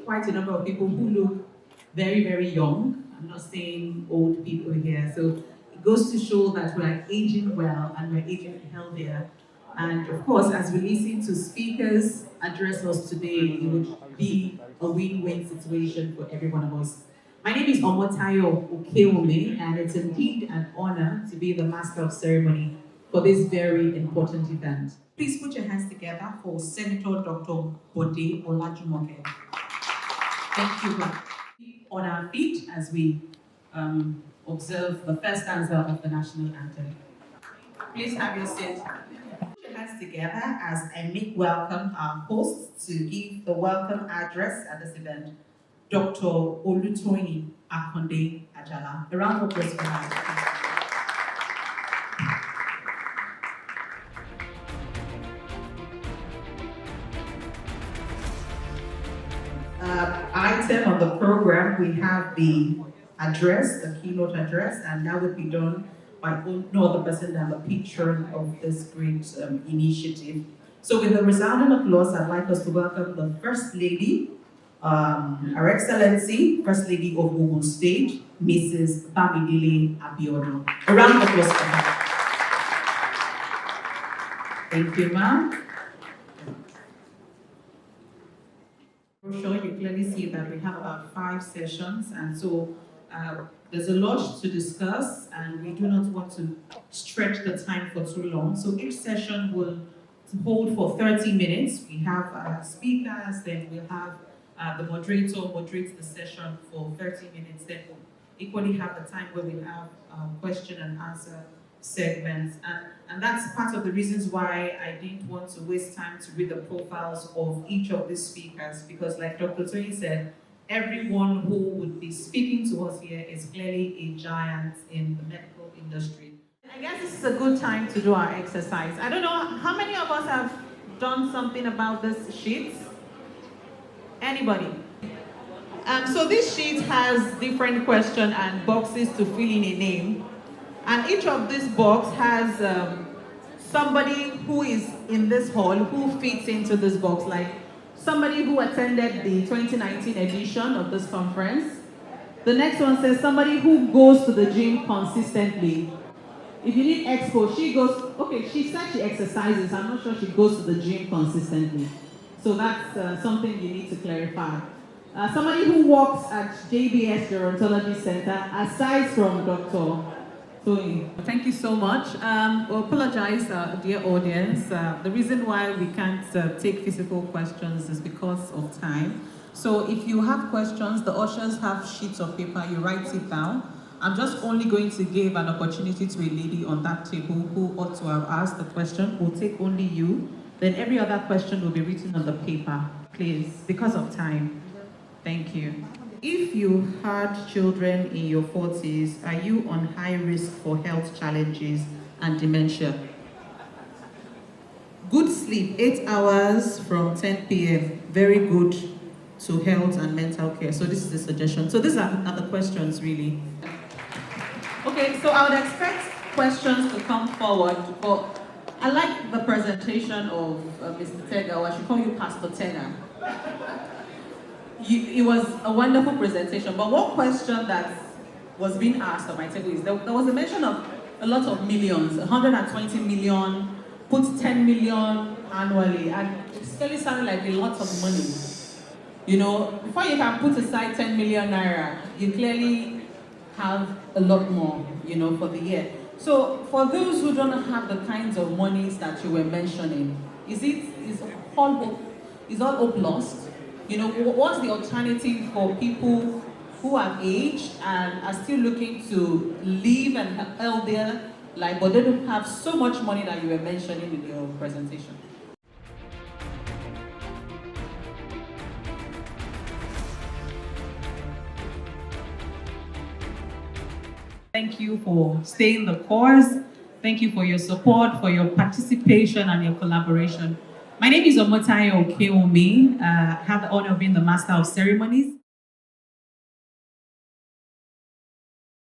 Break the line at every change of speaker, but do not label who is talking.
quite a number of people who look very, very young. I'm not saying old people here. So it goes to show that we're aging well and we're aging healthier. And of course, as we listen to speakers address us today, it would be a win-win situation for every one of us. My name is Omotayo Okewunmi, and it's indeed an honor to be the master of ceremony for this very important event. Please put your hands together for Senator Dr. Bode Olajumoke. Thank you. On our feet as we observe the first stanza of the national anthem. Please have your seat. Put your hands together as I make welcome our hosts to give the welcome address at this event, Dr. Olutoyin Akonde Ajala. A round of applause for her. Item on the program, we have the address, the keynote address, and that would be done by no other person than the patron of this great initiative. So with a resounding applause, I'd like us to welcome the First Lady, Her Excellency, First Lady of Ogun State, Mrs. Bamidele Abiodun. A round of applause for her. Thank you, ma'am. Brochure, you clearly see that we have about 5 sessions, and so there's a lot to discuss, and we do not want to stretch the time for too long. So each session will hold for 30 minutes. We have speakers, then we'll have the moderator moderates the session for 30 minutes. Then we'll equally have the time where we have question and answer segments, and that's part of the reasons why I didn't want to waste time to read the profiles of each of these speakers, because like Dr. Toyin said, everyone who would be speaking to us here is clearly a giant in the medical industry. I guess this is a good time to do our exercise. I don't know, how many of us have done something about this sheet? Anybody? So this sheet has different questions and boxes to fill in a name. And each of these boxes has somebody who is in this hall who fits into this box, like somebody who attended the 2019 edition of this conference. The next one says somebody who goes to the gym consistently. If you need expo, she goes, okay, she said she exercises. I'm not sure she goes to the gym consistently. So that's something you need to clarify. Somebody who works at JBS Gerontology Center, aside from Dr. Thank you so much. We apologize, dear audience. The reason why we can't take physical questions is because of time. So if you have questions, the ushers have sheets of paper, you write it down. I'm just only going to give an opportunity to a lady on that table who ought to have asked the question. We'll take only you. Then every other question will be written on the paper, please, because of time. Thank you. If you had children in your 40s, are you on high risk for health challenges and dementia? Good sleep, 8 hours from 10 p.m. Very good to health and mental care. So this is the suggestion. So these are the questions, really. Okay, so I would expect questions to come forward, but I like the presentation of Mr. Tega, or I should call you Pastor Tega. It was a wonderful presentation, but one question that was being asked on my table is, there was a mention of a lot of millions, 120 million, put 10 million annually, and it's clearly sounding like a lot of money. You know, before you can put aside 10 million naira, you clearly have a lot more, you know, for the year. So for those who don't have the kinds of monies that you were mentioning, is all hope lost? You know, what's the alternative for people who have aged and are still looking to live an healthier life, but they don't have so much money that you were mentioning in your presentation? Thank you for staying the course. Thank you for your support, for your participation and your collaboration. My name is Omotayo Okewunmi. I have the honor of being the Master of Ceremonies.